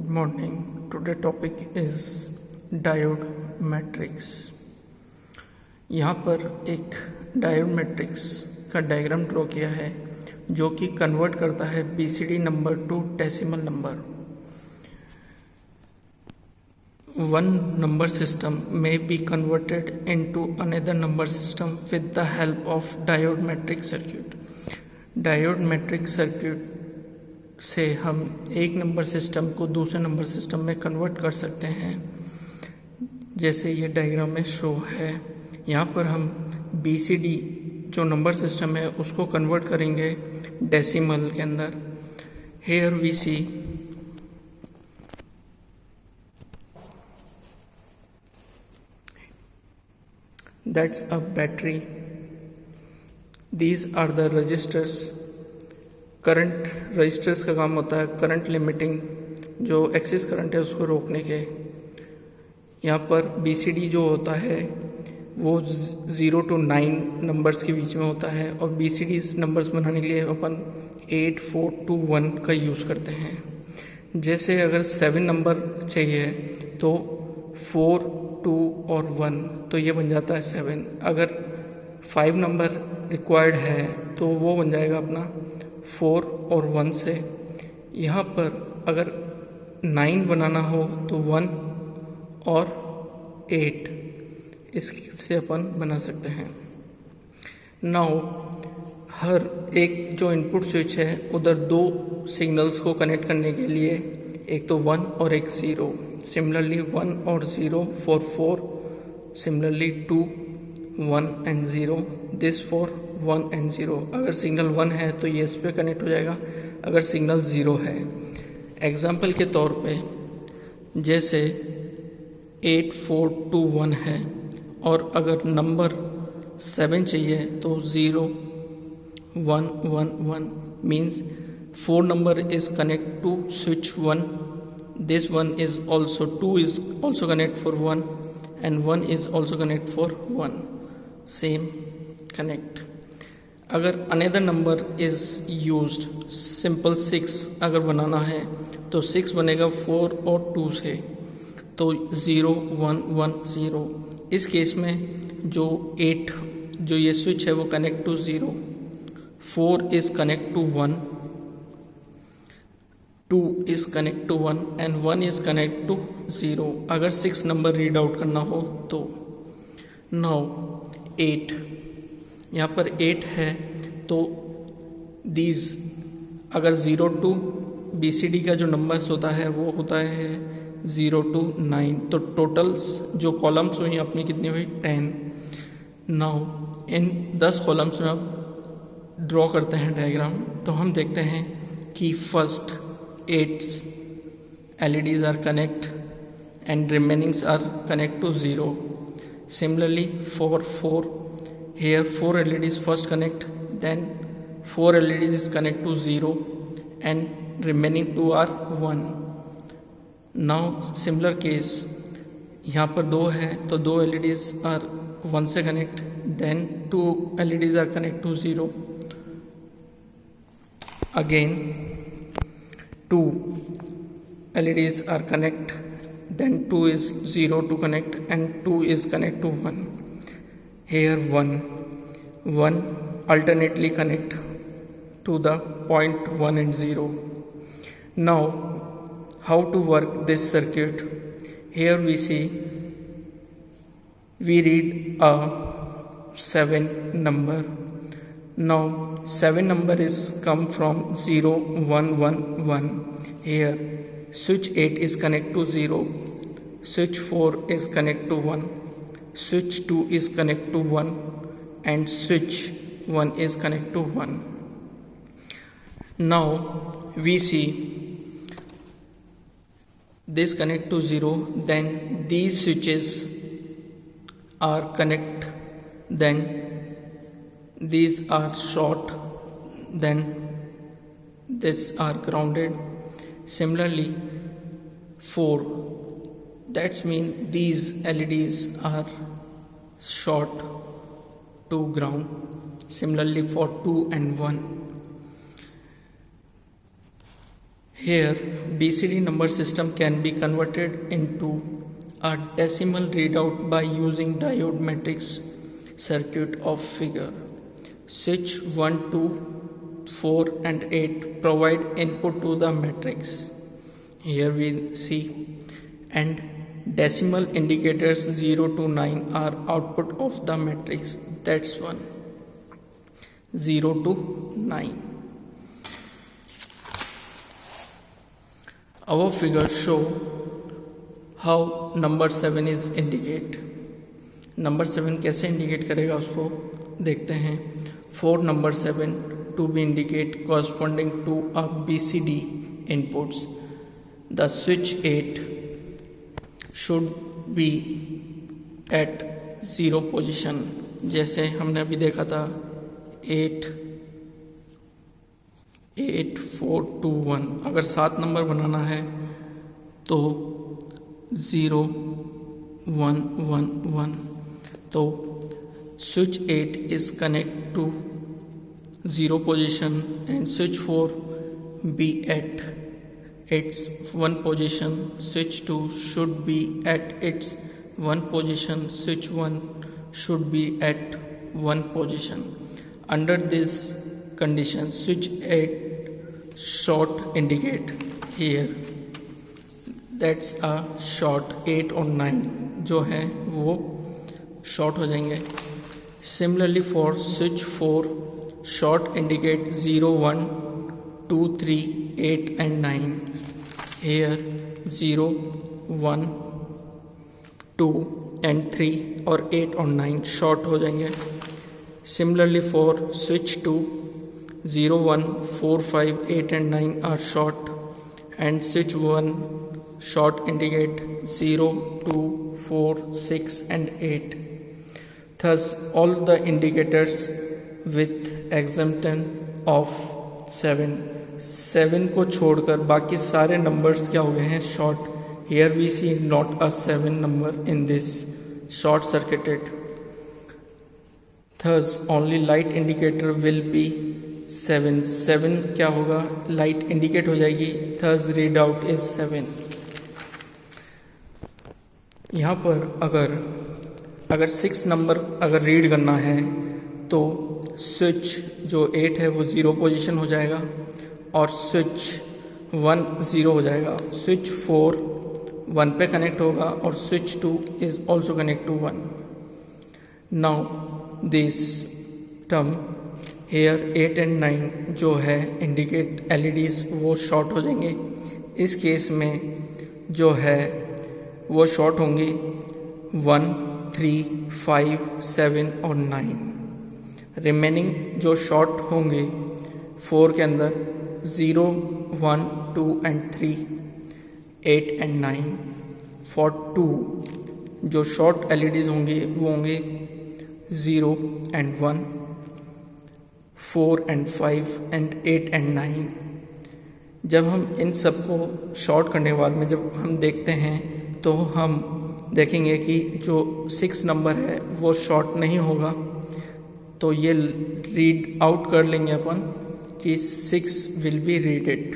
Good morning. Today topic is diode matrix. यहाँ पर एक डायोड मैट्रिक्स का डायग्राम ड्रॉ किया है जो कि कन्वर्ट करता है BCD number two decimal number. One number system may be converted into another number system with the help of diode matrix circuit. Diode matrix circuit से हम एक नंबर सिस्टम को दूसरे नंबर सिस्टम में कन्वर्ट कर सकते हैं, जैसे ये डायग्राम में शो है। यहाँ पर हम बीसीडी जो नंबर सिस्टम है उसको कन्वर्ट करेंगे डेसिमल के अंदर। Here we see that's a battery. These are the registers. Current registers का काम होता है करंट लिमिटिंग, जो एक्सिस करंट है उसको रोकने के। यहाँ पर बीसीडी जो होता है वो 0 to 9 नंबर्स के बीच में होता है, और बीसीडी नंबर्स बनाने के लिए अपन 8, 4, 2, 1 का यूज़ करते हैं। जैसे अगर 7 नंबर चाहिए तो 4, 2 और 1, तो ये बन जाता है 7। अगर 5 नंबर रिक्वायर्ड है तो वो बन जाएगा अपना 4 और 1 से। यहाँ पर अगर 9 बनाना हो तो 1 और 8 इससे अपन बना सकते हैं। नाउ हर एक जो इनपुट स्विच है उधर दो सिग्नल्स को कनेक्ट करने के लिए एक तो 1 और एक 0। सिमिलरली 1 और 0 for 4, similarly 2, 1 and 0, this for 1 and 0। अगर सिग्नल 1 है तो ये इस पे कनेक्ट हो जाएगा, अगर सिग्नल 0 है। एग्जाम्पल के तौर पे जैसे 8, 4, 2, 1 है, और अगर नंबर 7 चाहिए तो 0, 1, 1, 1 means 4 number is connect to switch 1, this one is also 2 is also connect for 1, and 1 is also connect for 1, same connect। अगर another number is used, simple 6 अगर बनाना है तो 6 बनेगा 4 और 2 से, तो 0, 1, 1, 0। इस केस में जो 8 जो ये स्विच है वो connect to 0, 4 is connect to 1, 2 is connect to 1 and 1 is connect to 0। अगर 6 नंबर रीड आउट करना हो तो। नाउ 8, यहाँ पर 8 है तो दीज अगर 0 to बीसीडी का जो नंबर्स होता है वो होता है 0 to 9, तो टोटल्स जो कॉलम्स हुई अपनी कितनी हुई 10। नाउ इन 10 कॉलम्स में अब ड्रॉ करते हैं डायग्राम, तो हम देखते हैं कि first 8 LEDs are connect and remainings are connect to 0। Similarly for 4, here 4 LEDs first connect, then 4 LEDs is connect to 0 and remaining 2 are 1। Now similar case यहाँ पर 2 है तो 2 LEDs are 1 से connect, then 2 LEDs are connect to 0। Again 2 LEDs are connect, then 2 is 0 to connect and 2 is connect to 1। Here 1 alternately connect to the point 1 and 0। Now how to work this circuit? Here we see we read a 7 number। Now 7 number is come from 0, 1, 1, 1। Here switch 8 is connect to 0, switch 4 is connect to 1, switch 2 is connect to 1 and switch 1 is connect to 1। Now we see this connect to 0, then these switches are connect, then these are short, then these are grounded। Similarly 4, that's mean these LEDs are short to ground। Similarly for 2 and 1, Here, BCD number system can be converted into a decimal readout by using diode matrix circuit of figure. Switch 1, 2, 4 and 8 provide input to the matrix. Here we see, and decimal indicators 0 to 9 are output of the matrix. That's one. 0 to 9. Our figure show how number 7 is indicate. Number 7 कैसे indicate करेगा उसको देखते हैं. For number 7 to be indicate corresponding to a BCD inputs, the switch 8 should be at 0 position. जैसे हमने अभी देखा था 8, 8, 4, 2, 1. अगर 7 नंबर बनाना है तो 0, 1, 1, 1. तो switch 8 is connect to 0 position and switch 4 be at its 1 position. Switch 2 should be at its 1 position. Switch 1 should be at 1 position. Under this condition, switch 8 short indicate here. That's a short. 8 और 9 जो है वो short हो जाएंगे. Similarly for switch 4, short indicate 0, 1, 2, 3, 8 and 9. Here 0, 1, 2 and 3 और 8 और 9 short हो जाएंगे. Similarly for switch 2, 0, 1, 4, 5, 8 and 9 are short, and switch 1 short indicate 0, 2, 4, 6 and 8. Thus all the indicators with exemption of 7 को छोड़कर बाकी सारे numbers क्या हो गए हैं short. Here we see not a 7 number in this short circuited. Thus only light indicator will be 7. 7 क्या होगा, light indicate हो जाएगी. Thus readout is 7. यहाँ पर अगर 6 नंबर अगर रीड करना है तो स्विच जो 8 है वो 0 पोजीशन हो जाएगा और स्विच 1 0 हो जाएगा. स्विच 4 1 पे कनेक्ट होगा और switch 2 is also connect to 1. Now this term here 8 and 9 जो है इंडिकेट एलईडीज वो शॉर्ट हो जाएंगे. इस केस में जो है वो शॉर्ट होंगी 1, 3, 5, 7 और 9. रिमेनिंग जो शॉर्ट होंगे 4 के अंदर 0, 1, 2 एंड 3, 8 एंड 9. फॉर 2 जो शॉर्ट एलईडीज होंगी वो होंगे 0 एंड 1, 4 एंड 5 एंड 8 एंड 9. जब हम इन सबको शॉर्ट करने के बाद में जब हम देखते हैं तो हम देखेंगे कि जो 6 नंबर है वो शॉर्ट नहीं होगा. तो ये रीड आउट कर लेंगे अपन कि 6 विल बी रीडेड.